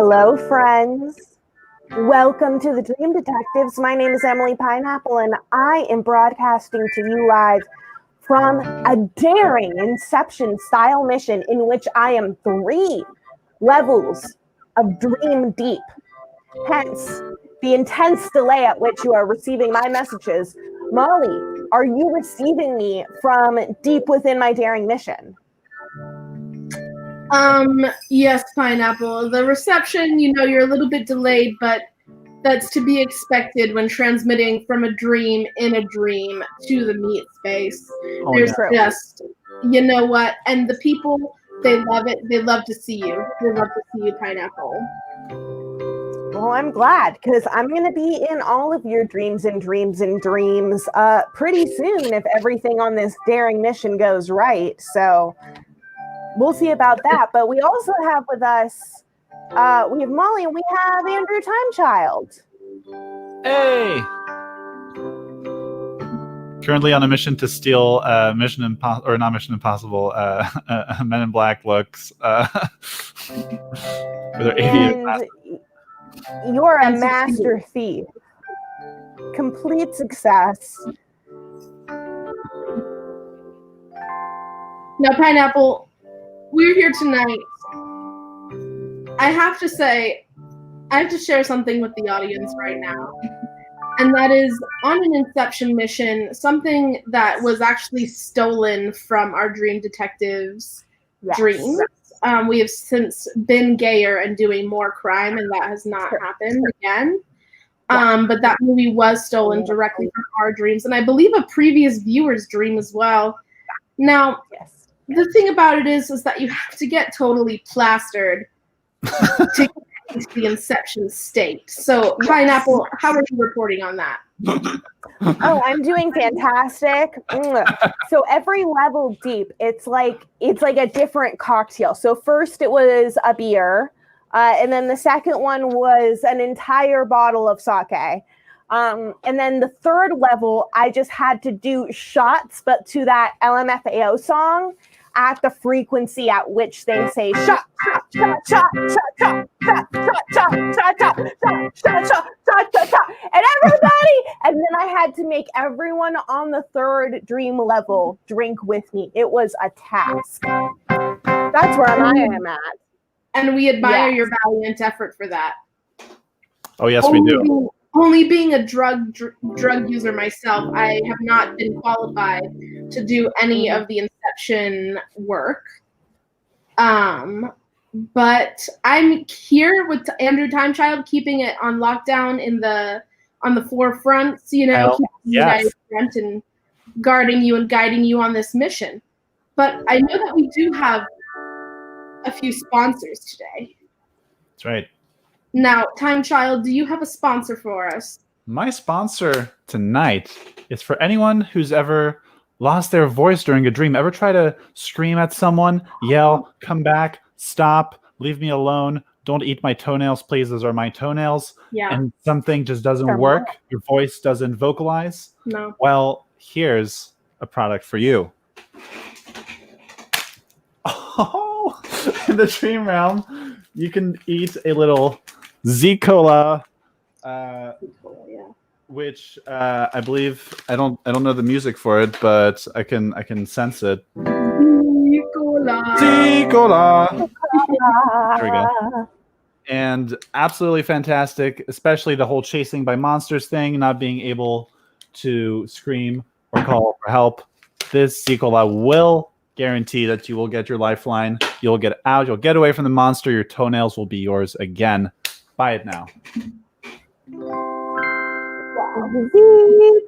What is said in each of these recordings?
Hello, friends. Welcome to the Dream Detectives. My name is Emily Pineapple, and I am broadcasting to you live from a daring Inception-style mission in which I am 3 levels of dream deep. Hence, the intense delay at which you are receiving my messages. Molly, are you receiving me from deep within my daring mission? Yes, Pineapple. The reception, you're a little bit delayed, but that's to be expected when transmitting from a dream in a dream to the meat space. There's just, you know what? And the people, they love it. They love to see you. They love to see you, Pineapple. Well, I'm glad, because I'm going to be in all of your dreams and dreams and dreams pretty soon if everything on this daring mission goes right. So we'll see about that. But we also have with us, we have Molly and we have Andrew Timechild. Hey! Currently on a mission to steal Men in Black looks. With their aviator. You're a master thief. Complete success. Now, Pineapple, we're here tonight. I have to say, I have to share something with the audience right now. And that is, on an Inception mission, something that was actually stolen from our Dream Detectives' dreams. We have since been gayer and doing more crime, and that has not happened again. But that movie was stolen directly from our dreams, and I believe a previous viewer's dream as well. Now, the thing about it is that you have to get totally plastered to get into the Inception state. So, Pineapple, how are you reporting on that? Oh, I'm doing fantastic. So every level deep, it's like a different cocktail. So first it was a beer, and then the second one was an entire bottle of sake. And then the third level, I just had to do shots, but to that LMFAO song at the frequency at which they say shot, shot, shot, shot, shot, shot, shot, shot, shot, shot, shot, shot, shot, shot, shot, and everybody. And then I had to make everyone on the third dream level drink with me. It was a task. That's where I am at. And we admire your valiant effort for that. Oh, yes, we do. Only being a drug user myself, I have not been qualified to do any of the Inception work. But I'm here with Andrew Timechild, keeping it on lockdown on the forefront, keeping you guys front and guarding you and guiding you on this mission. But I know that we do have a few sponsors today. That's right. Now, Timechild, do you have a sponsor for us? My sponsor tonight is for anyone who's ever lost their voice during a dream. Ever try to scream at someone, yell, come back, stop, leave me alone, don't eat my toenails, please, those are my toenails. Yeah. And something just doesn't work. Your voice doesn't vocalize. No. Well, here's a product for you. Oh, in the dream realm, you can eat a little Z-Cola, which I believe I don't know the music for it, but I can sense it. Z-Cola. There we go. And absolutely fantastic, especially the whole chasing by monsters thing, not being able to scream or call for help. This Z-Cola will guarantee that you will get your lifeline. You'll get out. You'll get away from the monster. Your toenails will be yours again. Buy it now.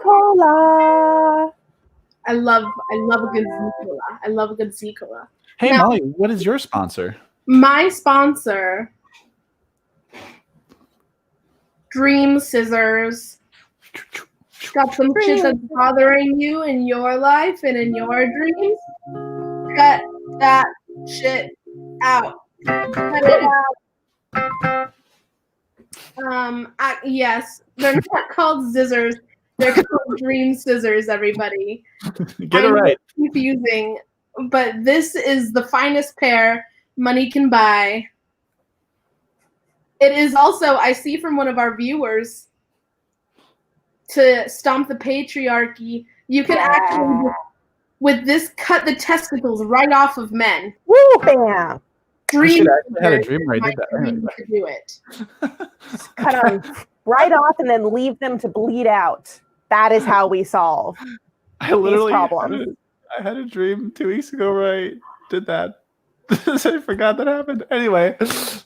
Z-Cola. I love a good Z-Cola. I love a good Z-Cola. Hey, now, Molly, what is your sponsor? My sponsor, Dream Scissors. Got some shit that's bothering you in your life and in your dreams. Cut that shit out. Cut it out. Yes, they're not called scissors. They're called Dream Scissors, everybody. Get it right. Confusing, but this is the finest pair money can buy. It is also, I see from one of our viewers, to stomp the patriarchy, you can actually, with this, cut the testicles right off of men. Woo, bam! I had a dream where I did that. To do it. Just cut them right off and then leave them to bleed out. That is how we solve these problems. I had a dream 2 weeks ago where I did that. I forgot that happened. Anyway,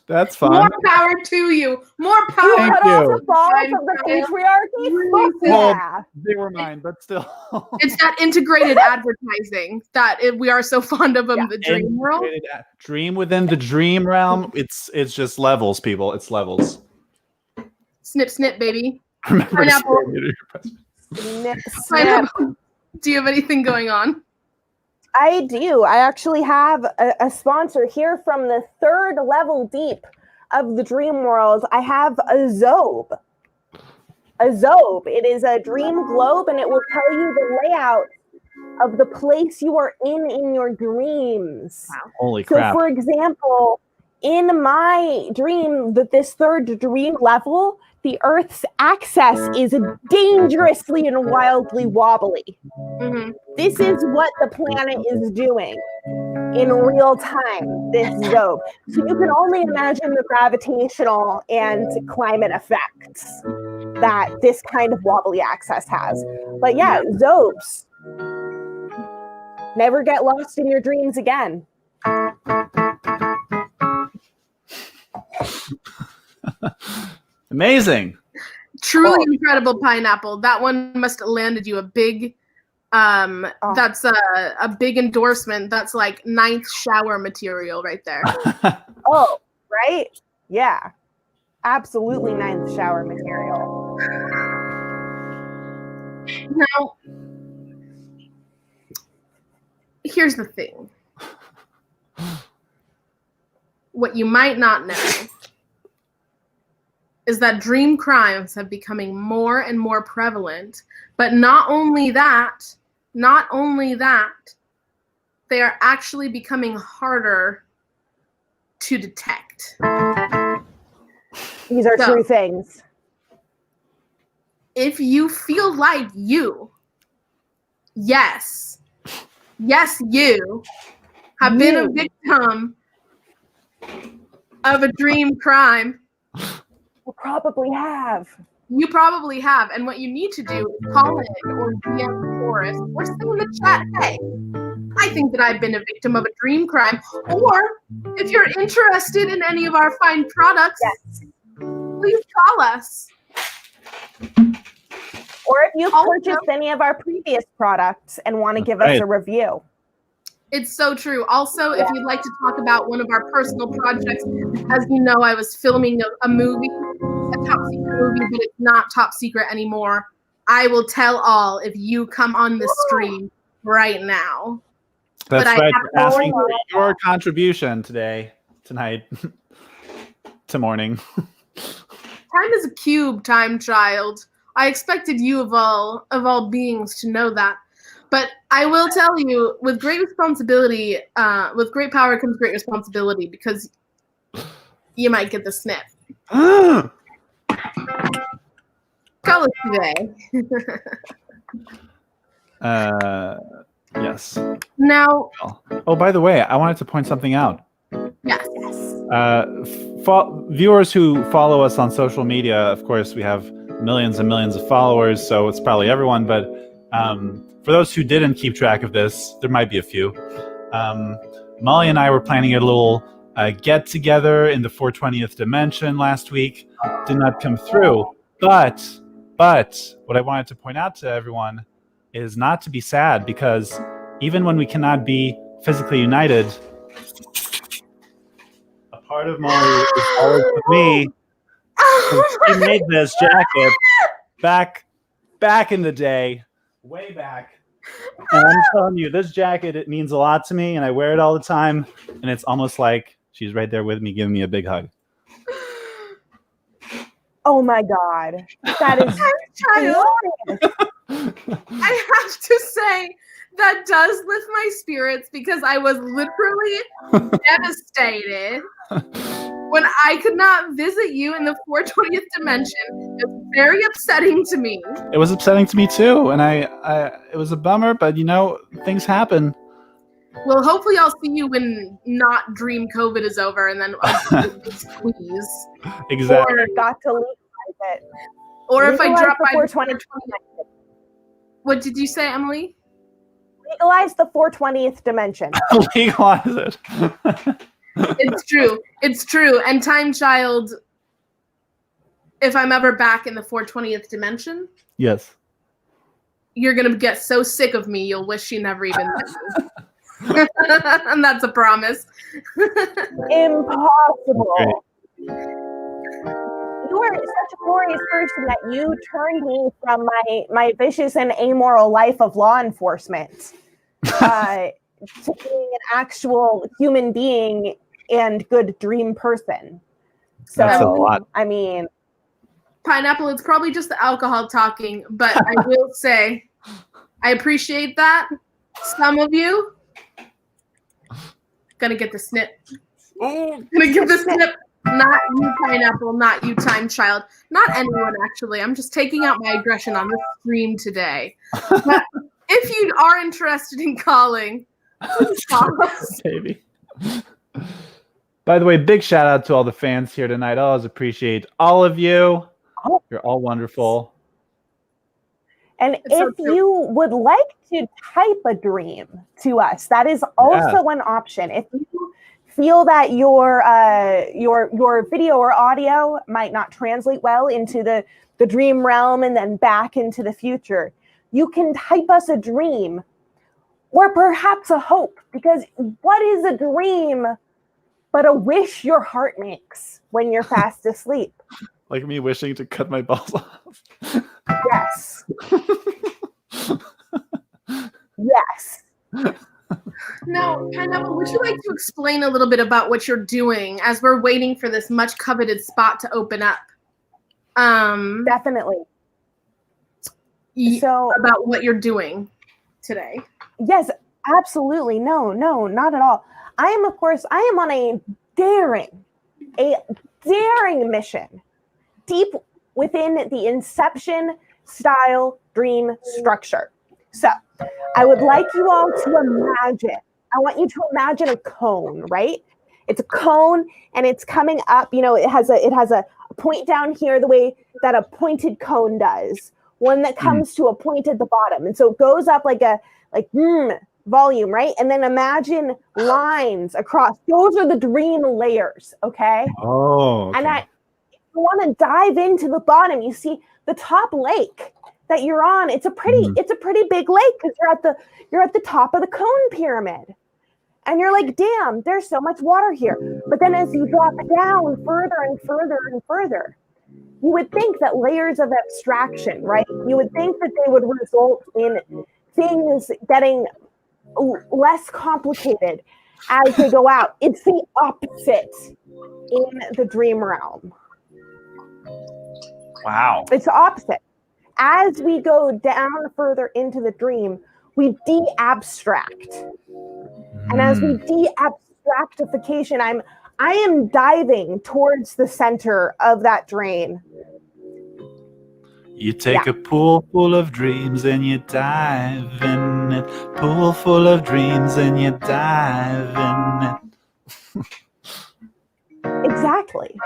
that's fun. More power to you. More power. You cut off the balls of the patriarchy? Yeah. They were mine, but still. It's that integrated advertising that we are so fond of in the dream world. Dream within the dream realm. It's just levels, people. It's levels. Snip, snip, baby. Remember Pineapple. Snip, snip. Pineapple. Do you have anything going on? I do. I actually have a sponsor here from the 3rd level deep of the dream world. I have a Zobe. A Zobe. It is a dream globe, and it will tell you the layout of the place you are in your dreams. Wow. Holy crap. So, for example, in my dream, this 3rd dream level, the Earth's axis is dangerously and wildly wobbly. Mm-hmm. This is what the planet is doing in real time, this Zobe. So you can only imagine the gravitational and climate effects that this kind of wobbly axis has. But yeah, Zobes. Never get lost in your dreams again. Amazing. Truly incredible, Pineapple. That one must have landed you a big that's a big endorsement. That's like 9th shower material right there. Oh, right? Yeah. Absolutely 9th shower material. Now, here's the thing. What you might not know is that dream crimes have becoming more and more prevalent. But not only that, they are actually becoming harder to detect. These are true things. If you feel like you have been a victim of a dream crime, You probably have. You probably have. And what you need to do is call in or DM Forrest or say in the chat, hey, I think that I've been a victim of a dream crime. Or if you're interested in any of our fine products, please call us. Or if you've purchased any of our previous products and want to give us a review. It's so true. Also, if you'd like to talk about one of our personal projects, as you know, I was filming a movie, a top secret movie, but it's not top secret anymore. I will tell all if you come on the stream right now. That's right. Asking for your contribution tonight, to morning. Time is a cube, time child. I expected you of all beings to know that. But I will tell you, with great responsibility, with great power comes great responsibility, because you might get the snip. Call us today. Yes. Now. Oh, by the way, I wanted to point something out. Yes. Viewers who follow us on social media, of course, we have millions and millions of followers, so it's probably everyone, but for those who didn't keep track of this, there might be a few. Molly and I were planning a little get-together in the 420th dimension last week. Did not come through. But what I wanted to point out to everyone is not to be sad, because even when we cannot be physically united, a part of Molly is always with me. She made this jacket back in the day, way back. And I'm telling you, this jacket, it means a lot to me, and I wear it all the time, and it's almost like she's right there with me, giving me a big hug. Oh my God. That is child. I have to say that does lift my spirits because I was literally devastated when I could not visit you in the 420th dimension. It was very upsetting to me. It was upsetting to me too, and it was a bummer, but things happen. Well, hopefully I'll see you when not dream COVID is over, and then I'll squeeze. Exactly. Or got to legalize it. Or if I drop the by 420. What did you say, Emily? Legalize the 420th dimension. Legalize it. It's true. And Time Child, if I'm ever back in the 420th dimension, yes, you're gonna get so sick of me you'll wish you never even met me. And that's a promise. Impossible. You are such a glorious person that you turned me from my vicious and amoral life of law enforcement to being an actual human being and good dream person. So, that's a lot. I mean, Pineapple, it's probably just the alcohol talking, but I will say I appreciate that. Some of you gonna get the snip. Gonna get the snip. Not you, Pineapple, not you, Time Child. Not anyone, actually. I'm just taking out my aggression on the stream today. But if you are interested in calling, please call us. Baby. By the way, big shout out to all the fans here tonight. I always appreciate all of you. You're all wonderful. And if you would like to type a dream to us, that is also an option. If you feel that your video or audio might not translate well into the dream realm and then back into the future, you can type us a dream or perhaps a hope, because what is a dream but a wish your heart makes when you're fast asleep? Like me wishing to cut my balls off. Yes. Yes. Now, Pineapple, would you like to explain a little bit about what you're doing as we're waiting for this much coveted spot to open up? Definitely. So about what you're doing today. Yes, absolutely. No, not at all. I am on a daring mission deep within the Inception style dream structure. So I would like you all to imagine, I want you to imagine a cone, right? It's a cone and it's coming up, it has a point down here the way that a pointed cone does, one that comes to a point at the bottom. And so it goes up like volume, right? And then imagine lines across. Those are the dream layers, okay? Oh, okay. And if you want to dive into the bottom, you see the top lake that you're on. It's a pretty big lake because you're at the top of the cone pyramid. And you're like, damn, there's so much water here. But then as you drop down further and further and further, you would think that layers of abstraction, right? You would think that they would result in things getting less complicated as they go out. It's the opposite in the dream realm. Wow. It's the opposite. As we go down further into the dream, we de-abstract. And as we de-abstractification, I am diving towards the center of that drain. You take a pool full of dreams and you dive in it. Pool full of dreams and you dive in it. Exactly.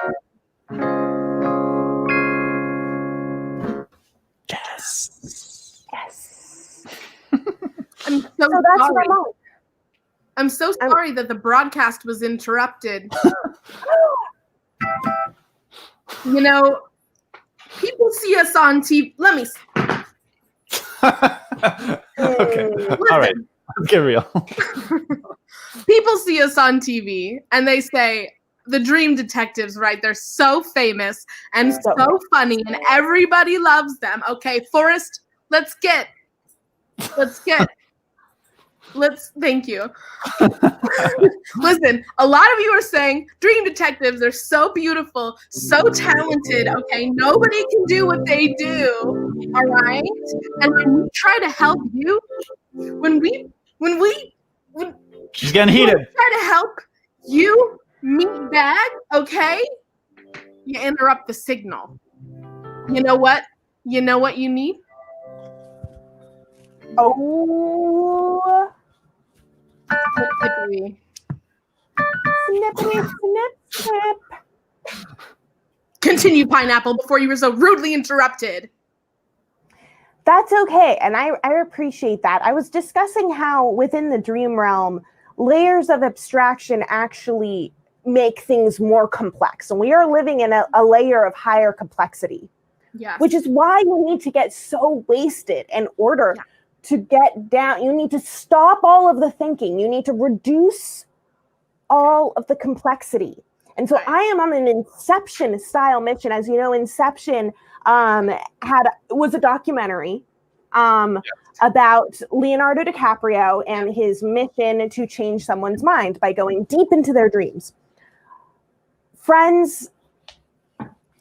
Yes. Yes. I'm so that's sorry. what I'm on. I'm so sorry that the broadcast was interrupted. People see us on TV. Let me see. Okay. All right. Let's get real. People see us on TV and they say, the Dream Detectives, right? They're so famous and so funny and everybody loves them. Okay, Forrest, thank you. Listen, a lot of you are saying Dream Detectives are so beautiful, so talented, okay? Nobody can do what they do, all right? And when we try to help you, She's getting heated. Try to help you, meatbag, okay? You interrupt the signal. You know what? You know what you need? Oh. Snippity. Snippity, snip, snip. Continue, Pineapple, before you were so rudely interrupted. That's okay, and I appreciate that. I was discussing how within the dream realm, layers of abstraction actually make things more complex, and we are living in a layer of higher complexity. Yes. Which is why you need to get so wasted in order to get down. You need to stop all of the thinking. You need to reduce all of the complexity. And so I am on an Inception style mission. As you know, Inception was a documentary about Leonardo DiCaprio and his mission to change someone's mind by going deep into their dreams. Friends,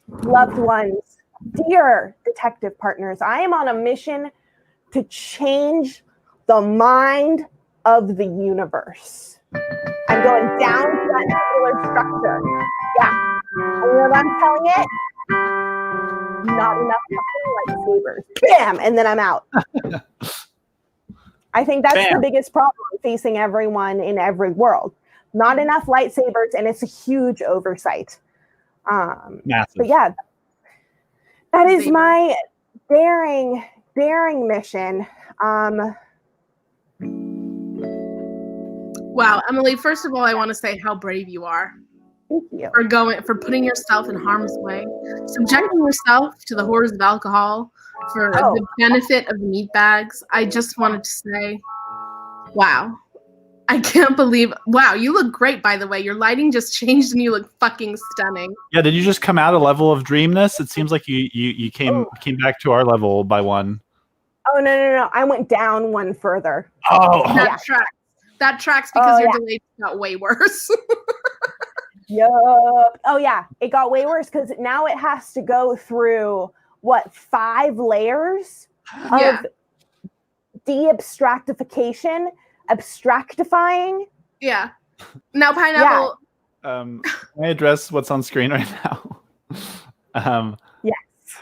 loved ones, dear detective partners, I am on a mission to change the mind of the universe. I'm going down to that nuclear structure. Yeah. And you know what I'm telling it? Not enough fucking lightsabers. Bam! And then I'm out. I think that's the biggest problem facing everyone in every world. Not enough lightsabers, and it's a huge oversight. Massive. But yeah, that is my daring mission. Wow, Emily, first of all, I want to say how brave you are. Thank you. For putting yourself in harm's way, subjecting yourself to the horrors of alcohol for the benefit of the meat bags. I just wanted to say, wow. I can't believe, wow, you look great, by the way. Your lighting just changed and you look fucking stunning. Yeah, did you just come out a level of dreamness? It seems like you came back to our level by one. Oh, no. I went down one further. Oh. That tracks because your delay got way worse. Yup. Oh, yeah. It got way worse because now it has to go through, 5 layers of de-abstractification, abstractifying. Yeah. Now, Pineapple. Yeah. Can I address what's on screen right now? Yes.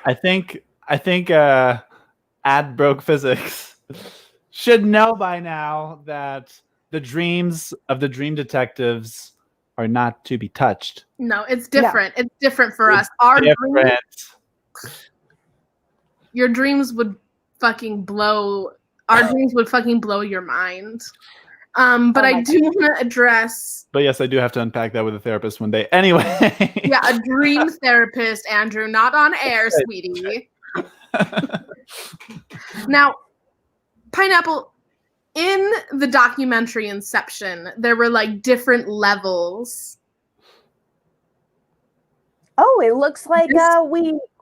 I think Ad Broke Physics should know by now that the dreams of the dream detectives are not to be touched. No, it's different. No. It's different for us. Our dreams, your dreams would fucking blow. Our dreams would fucking blow your mind. But I do want to address. But yes, I do have to unpack that with a therapist one day. Anyway. Yeah, a dream therapist, Andrew, not on air, sweetie. Now, Pineapple, in the documentary Inception, there were different levels. Oh, it looks like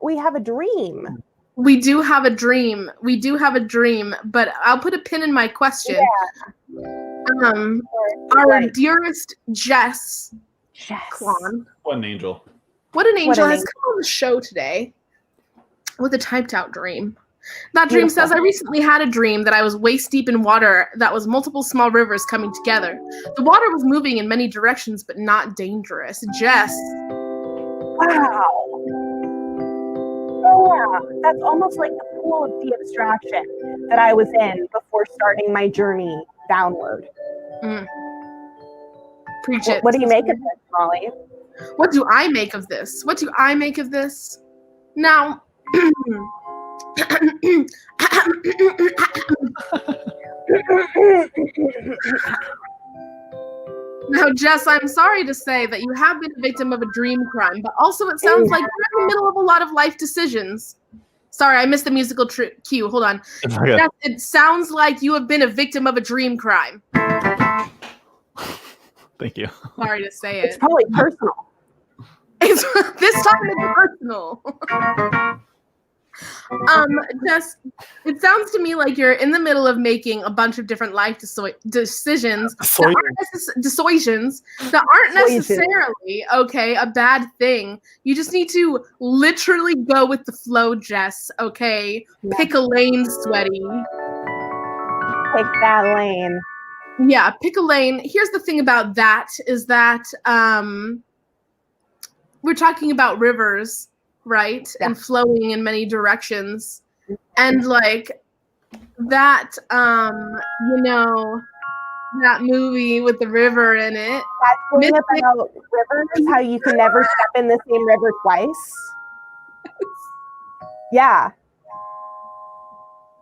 we have a dream. We do have a dream. But I'll put a pin in my question. Yeah. Our dearest Jess. Kwan. What an angel. What an angel has come on the show today with a typed out dream. That dream says, I recently had a dream that I was waist deep in water that was multiple small rivers coming together. The water was moving in many directions, but not dangerous. Jess. Wow. Oh, yeah. That's almost like the pool of de-abstraction that I was in before starting my journey downward. Preach it. What do you make of this, Molly? What do I make of this? Now, now, Jess, I'm sorry to say that you have been a victim of a dream crime, but also it sounds like you're in the middle of a lot of life decisions. Sorry, I missed the musical cue. Hold on. Jess, it sounds like you have been a victim of a dream crime. Thank you. Sorry to say it. It's probably personal. This time it's personal. Jess, it sounds to me like you're in the middle of making a bunch of different life decisions that aren't necessarily a bad thing. You just need to literally go with the flow, Jess. Okay, pick a lane, sweaty. Pick that lane. Yeah, pick a lane. Here's the thing about that is that we're talking about rivers, right? Yeah. And flowing in many directions. And like that, that movie with the river in it. That thing about rivers, how you can never step in the same river twice. Yeah.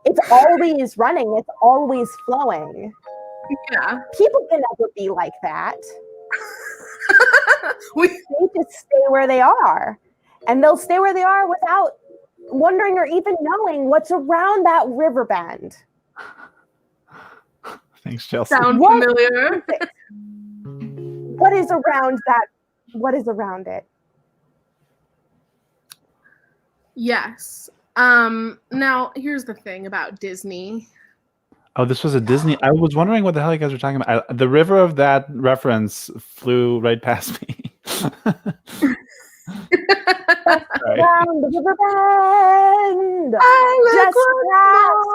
It's always running. It's always flowing. Yeah. People can never be like that. We They just stay where they are. And they'll stay where they are without wondering or even knowing what's around that river bend. Thanks, Chelsea. sound What? familiar. What is around that? What is around it? Yes. Now here's the thing about Disney. Oh, this was a Disney. I was wondering what the hell you guys were talking about. The river of that reference flew right past me. Sorry. Around the river bend. Just past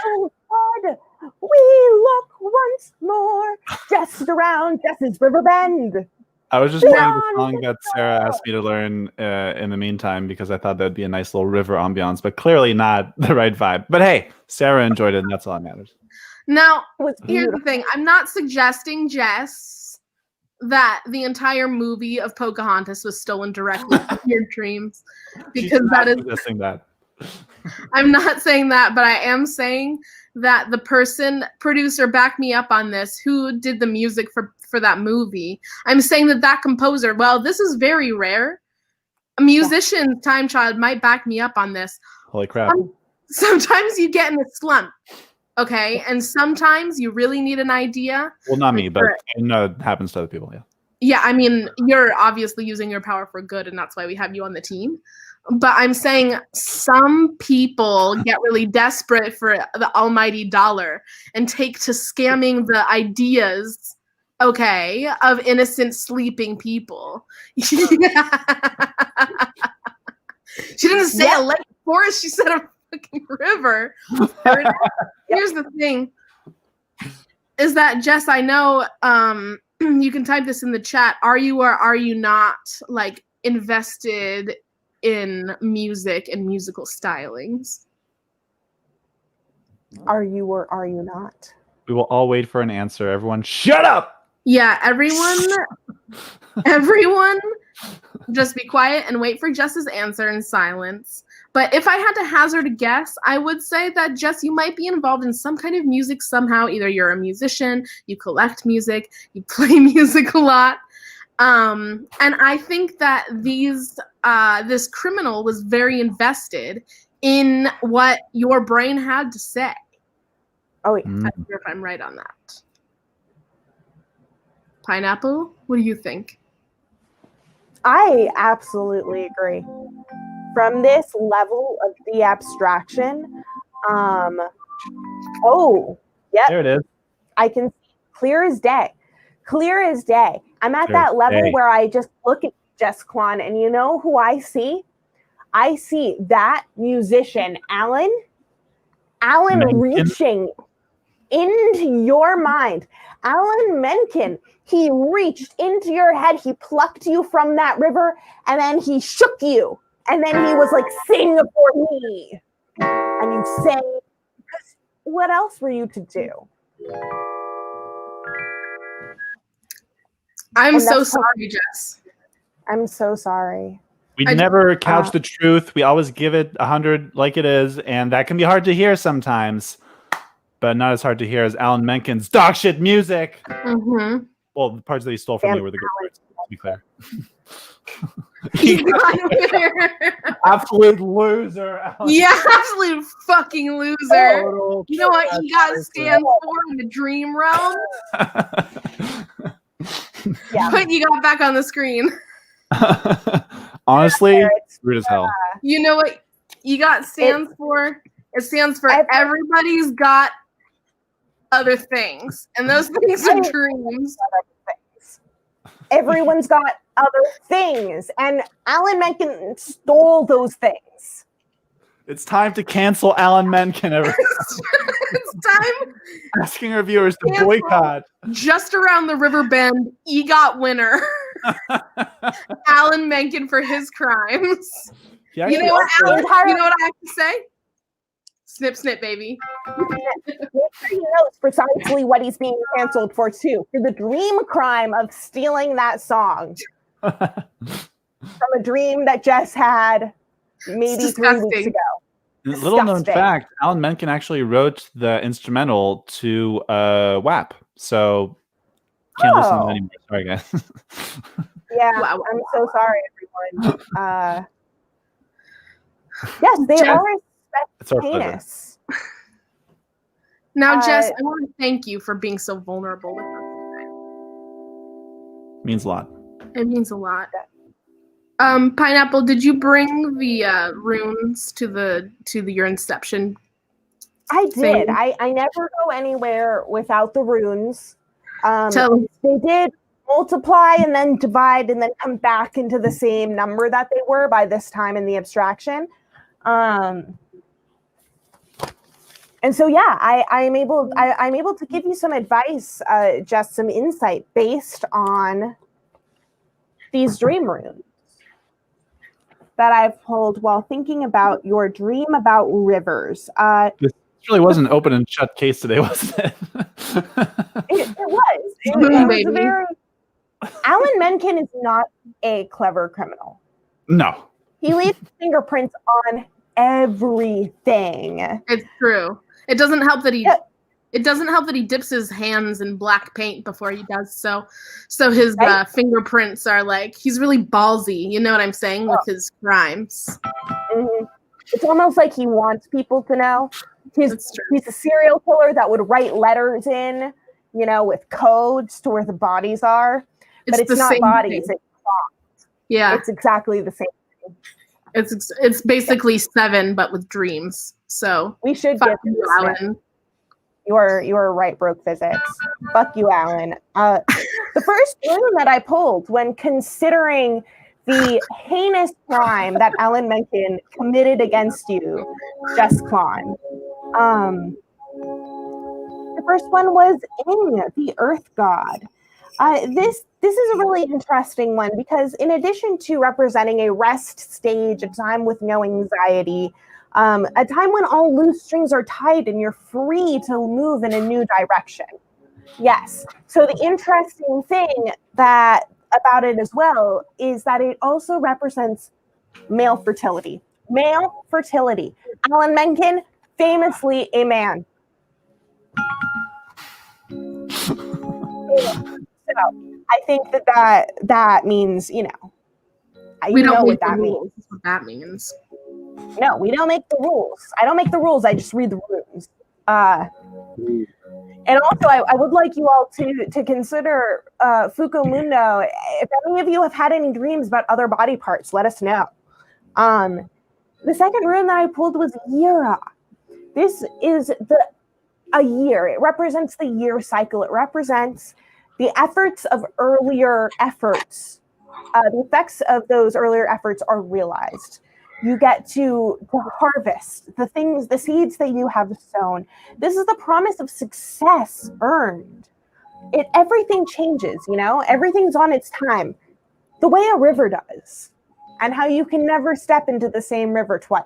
from childhood. We look once more. Just around Jess's river bend. I was just playing the song that Sarah asked me to learn in the meantime because I thought that'd be a nice little river ambiance, but clearly not the right vibe. But hey, Sarah enjoyed it, and that's all that matters. Now, It was here's the beautiful. thing. I'm not suggesting, Jess, that the entire movie of Pocahontas was stolen directly from your dreams. She's Because not that is, suggesting that. I'm not saying that, but I am saying that the producer, back me up on this, who did the music for that movie. I'm saying that composer, well, this is very rare. A musician, time child, might back me up on this. Holy crap. Sometimes you get in a slump, okay? And sometimes you really need an idea. Well, not me, but I know it happens to other people, yeah. Yeah, I mean, you're obviously using your power for good, and that's why we have you on the team. But I'm saying some people get really desperate for the almighty dollar and take to scamming the ideas, okay, of innocent sleeping people. She didn't say a lake forest, she said a fucking river. Here's the thing, is that, Jess, I know you can type this in the chat. Are you or are you not like invested in music and musical stylings? Are you or are you not? We will all wait for an answer. Everyone, shut up! Yeah, everyone just be quiet and wait for Jess's answer in silence. But if I had to hazard a guess, I would say that, Jess, you might be involved in some kind of music somehow. Either you're a musician, you collect music, you play music a lot. And I think that this criminal was very invested in what your brain had to say. Oh, wait. I'm not sure if I'm right on that. Pineapple, what do you think? I absolutely agree. From this level of the abstraction, There it is. I can see clear as day. Clear as day. I'm at Clear that as level day. where I just look at Jess Kwan, and you know who I see? I see that musician, Alan Menken? reaching into your mind. Alan Menken, he reached into your head, he plucked you from that river, and then he shook you. And then he was like, sing for me. And you sang, because what else were you to do? I'm And so that's sorry, Jess. I'm so sorry. We I- never couch the truth. We always give it 100 like it is, and that can be hard to hear sometimes, but not as hard to hear as Alan Menken's dog shit music. Mm-hmm. Well, the parts that he stole from Damn, me were the good parts, to be clear. Absolute loser. Alan. Yeah, absolute fucking loser. Total You know what trash you got to person. stand for in the dream realm? Yeah. Put you got back on the screen. Honestly, It's rude as hell. You know what you got stands for? It stands for Every- everybody's got other things. And those things are dreams. Everyone's got other things, and Alan Menken stole those things. It's time to cancel Alan Menken. Everyone. It's time. Asking our viewers to Cancel. boycott. Just around the river bend, EGOT winner, Alan Menken for his crimes. You know what, Alan? You know what I have to say? Snip, snip, baby. He knows precisely what he's being canceled for too, for the dream crime of stealing that song from a dream that Jess had maybe 3 weeks ago. Little known fact: Alan Menken actually wrote the instrumental to WAP, so can't listen to it anymore. Sorry, guys. Yeah, wow. I'm so sorry, everyone. Yes, they are heinous. Now, Jess, I want to thank you for being so vulnerable with us today. Means a lot. It means a lot. Pineapple, did you bring the runes to your Inception? I did. I never go anywhere without the runes. They did multiply and then divide and then come back into the same number that they were by this time in the abstraction. And so, yeah, I'm able to give you some advice, just some insight based on these dream runes that I've pulled while thinking about your dream about rivers. This really was an open and shut case today, wasn't it? It was. It was a very. Alan Menken is not a clever criminal. No. He leaves fingerprints on everything. It's true. It doesn't help that he. It doesn't help that he dips his hands in black paint before he does so. So his fingerprints are like, he's really ballsy. You know what I'm saying, with his crimes. Mm-hmm. It's almost like he wants people to know. He's a serial killer that would write letters in, with codes to where the bodies are. But it's not bodies, it's thoughts. Yeah. It's exactly the same thing. It's basically Seven, but with dreams. So we should get you, Alan. You are right, broke physics. Fuck you, Alan. The first rune that I pulled when considering the heinous crime that Alan Menken committed against you, Jess Klon. The first one was Ing, the Earth God. This is a really interesting one because in addition to representing a rest stage, a time with no anxiety, a time when all loose strings are tied and you're free to move in a new direction. Yes. So the interesting thing about it as well is that it also represents male fertility. Male fertility. Alan Menken, famously a man. So I think that means, we don't know what that means. That's what that means. No, we don't make the rules. I don't make the rules. I just read the runes. And also, I would like you all to consider Fuku Mundo. If any of you have had any dreams about other body parts, let us know. The second rune that I pulled was Yira. This is a year. It represents the year cycle. It represents the efforts of earlier efforts. The effects of those earlier efforts are realized. You get to harvest the seeds that you have sown. This is the promise of success earned. Everything changes, everything's on its time, the way a river does, and how you can never step into the same river twice.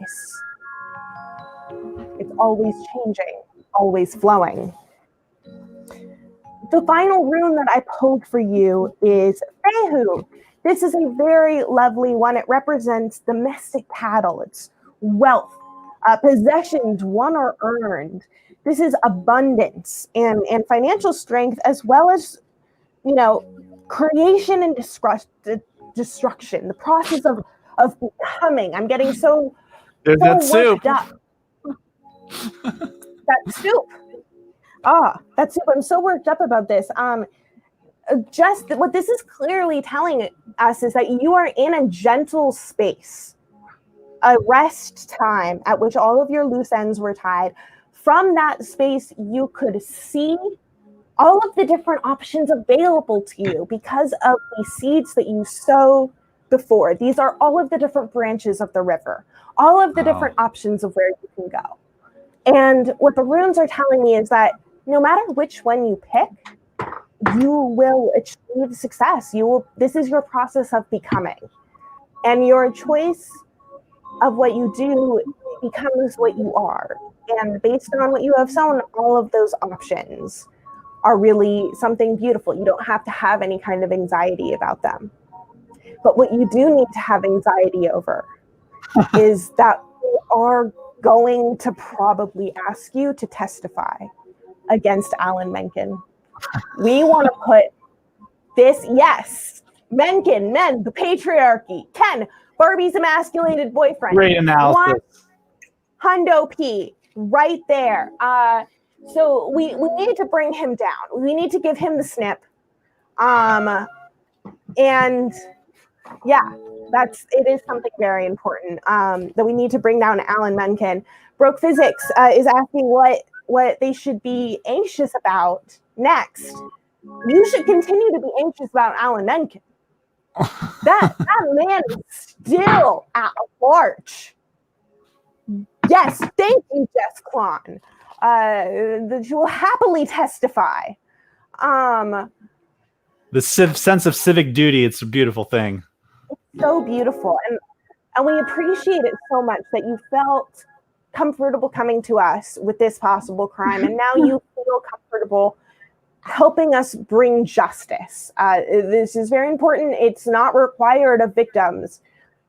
It's always changing, always flowing. The final rune that I pulled for you is Fehu. This is a very lovely one. It represents domestic cattle. It's wealth, possessions won or earned. This is abundance and financial strength, as well as, creation and destruction. The process of becoming. I'm getting so worked soup. up. That soup. That soup. I'm so worked up about this. Just what this is clearly telling us is that you are in a gentle space, a rest time at which all of your loose ends were tied. From that space, you could see all of the different options available to you because of the seeds that you sowed before. These are all of the different branches of the river, all of the different options of where you can go. And what the runes are telling me is that no matter which one you pick, you will achieve success. This is your process of becoming. And your choice of what you do becomes what you are. And based on what you have sown, all of those options are really something beautiful. You don't have to have any kind of anxiety about them. But what you do need to have anxiety over is that we are going to probably ask you to testify against Alan Menken. We want to put this, yes, Menken, men, the patriarchy, Ken, Barbie's emasculated boyfriend. Great analysis. Hundo P, right there. So we need to bring him down. We need to give him the snip. And yeah, it is something very important that we need to bring down Alan Menken. Broke Physics is asking what they should be anxious about next. You should continue to be anxious about Alan Menken. That man is still at large. Yes, thank you, Jess Klon. That you will happily testify. The sense of civic duty, it's a beautiful thing. It's so beautiful. And we appreciate it so much that you felt comfortable coming to us with this possible crime. And now you feel comfortable helping us bring justice. This is very important. It's not required of victims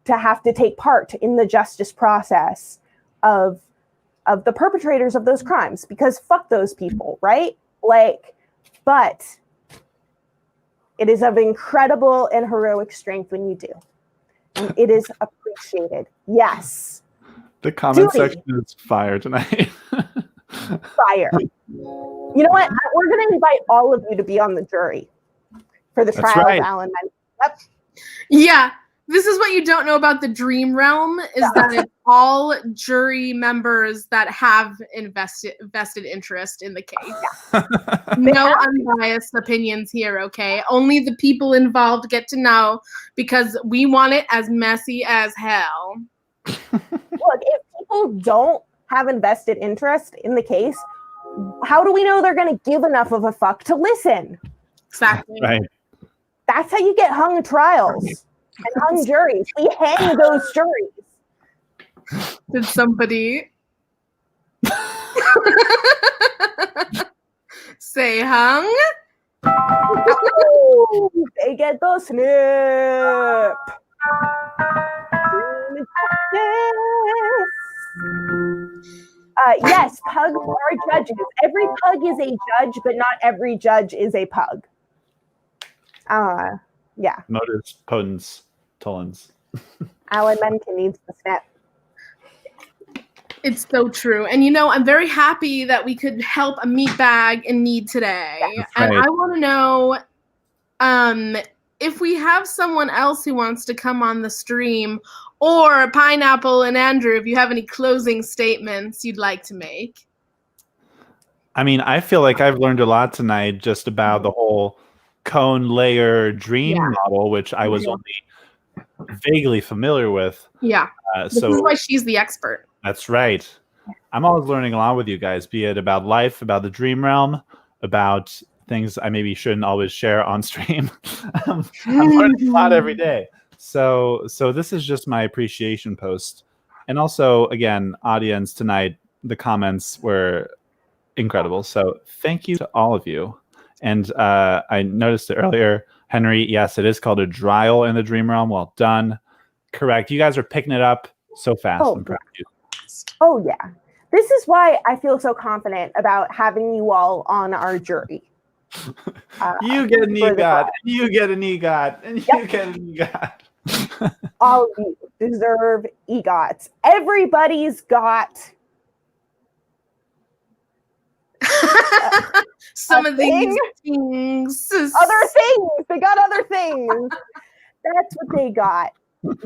to have to take part in the justice process of the perpetrators of those crimes, because fuck those people, right? But it is of incredible and heroic strength when you do. And it is appreciated. Yes. The comment section is fire tonight. Fire. You know what? We're going to invite all of you to be on the jury for the trial of Alan Menken. Yep. Yeah. This is what you don't know about the Dream Realm is that it's all jury members that have vested interest in the case. No unbiased opinions here, okay? Only the people involved get to know because we want it as messy as hell. Look, if people don't have invested interest in the case, how do we know they're going to give enough of a fuck to listen? Exactly. Right. That's how you get hung trials and hung juries. We hang those juries. Did somebody say hung? Oh, they get the snip. Yes, pugs are judges. Every pug is a judge, but not every judge is a pug. Yeah. Motus potens tollens. Alan Menken needs the snip. It's so true. And, you know, I'm very happy that we could help a meatbag in need today. That's and right. I want to know if we have someone else who wants to come on the stream, or Pineapple and Andrew, if you have any closing statements you'd like to make. I mean, I feel like I've learned a lot tonight just about the whole cone layer dream model, which I was only vaguely familiar with. Yeah. This is why she's the expert. That's right. I'm always learning a lot with you guys, be it about life, about the dream realm, about things I maybe shouldn't always share on stream. I'm learning a lot every day. So this is just my appreciation post. And also, again, audience tonight, the comments were incredible. So thank you to all of you. And I noticed it earlier, Henry, yes, it is called a trial in the dream realm. Well done. Correct. You guys are picking it up so fast. I'm proud of you. Oh, yeah. This is why I feel so confident about having you all on our jury. You get an EGOT, and you get an EGOT, and you get an EGOT. All of you deserve EGOTs. Everybody's got some of these things. Other things. They got other things. That's what they got.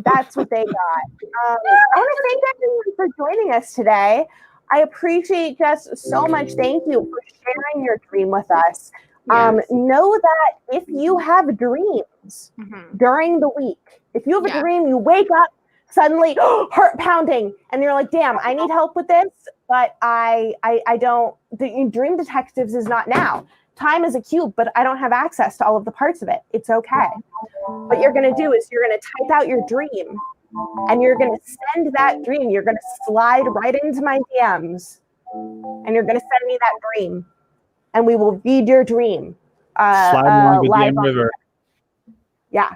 That's what they got. I want to thank everyone for joining us today. I appreciate Jess so much. Thank you for sharing your dream with us. Yes. Know that if you have dreams during the week, if you have a dream, you wake up, suddenly heart pounding, and you're like, damn, I need help with this, but I don't. The Dream Detectives is not now. Time is a cube, but I don't have access to all of the parts of it. It's okay. What you're going to do is you're going to type out your dream, and you're going to send that dream. You're going to slide right into my DMs, and you're going to send me that dream, and we will read your dream. Slide along the DM river. Yeah.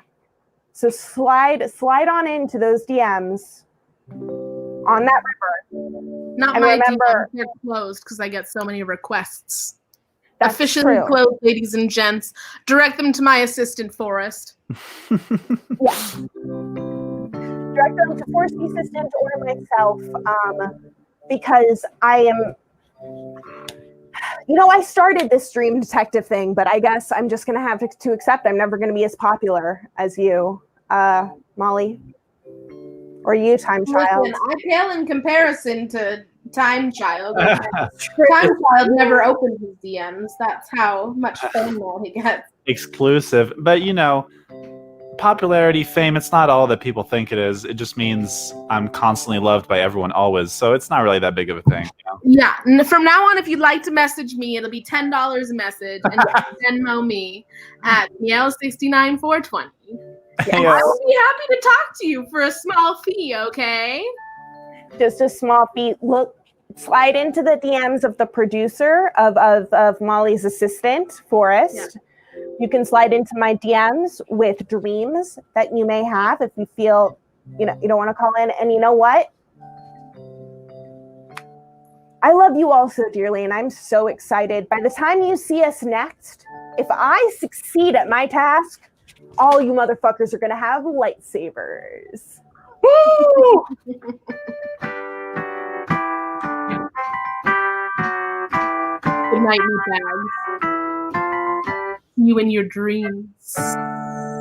So slide on into those DMs on that river. Not and my remember, DMs, they're closed because I get so many requests. That's Officially true. closed, ladies and gents. Direct them to my assistant, Forrest. Yeah. Direct them to Forrest the assistant or myself, because I am. I started this Dream Detective thing, but I guess I'm just going to have to accept I'm never going to be as popular as you, Molly, or you, Time Child. Listen, I pale in comparison to Time Child. Time Child never opened his DMs. That's how much fan mail he gets. Exclusive. But, popularity, fame, it's not all that people think it is. It just means I'm constantly loved by everyone always. So it's not really that big of a thing. Yeah. From now on, if you'd like to message me, it'll be $10 a message, and you can Venmo me at PL69420. I will be happy to talk to you for a small fee, okay? Just a small fee. Look, slide into the DMs of the producer of Molly's assistant, Forrest. Yeah. You can slide into my DMs with dreams that you may have if you feel, you don't want to call in. And you know what? I love you all so dearly, and I'm so excited. By the time you see us next, if I succeed at my task, all you motherfuckers are going to have lightsabers. Woo! Good night, you bags. You and your dreams.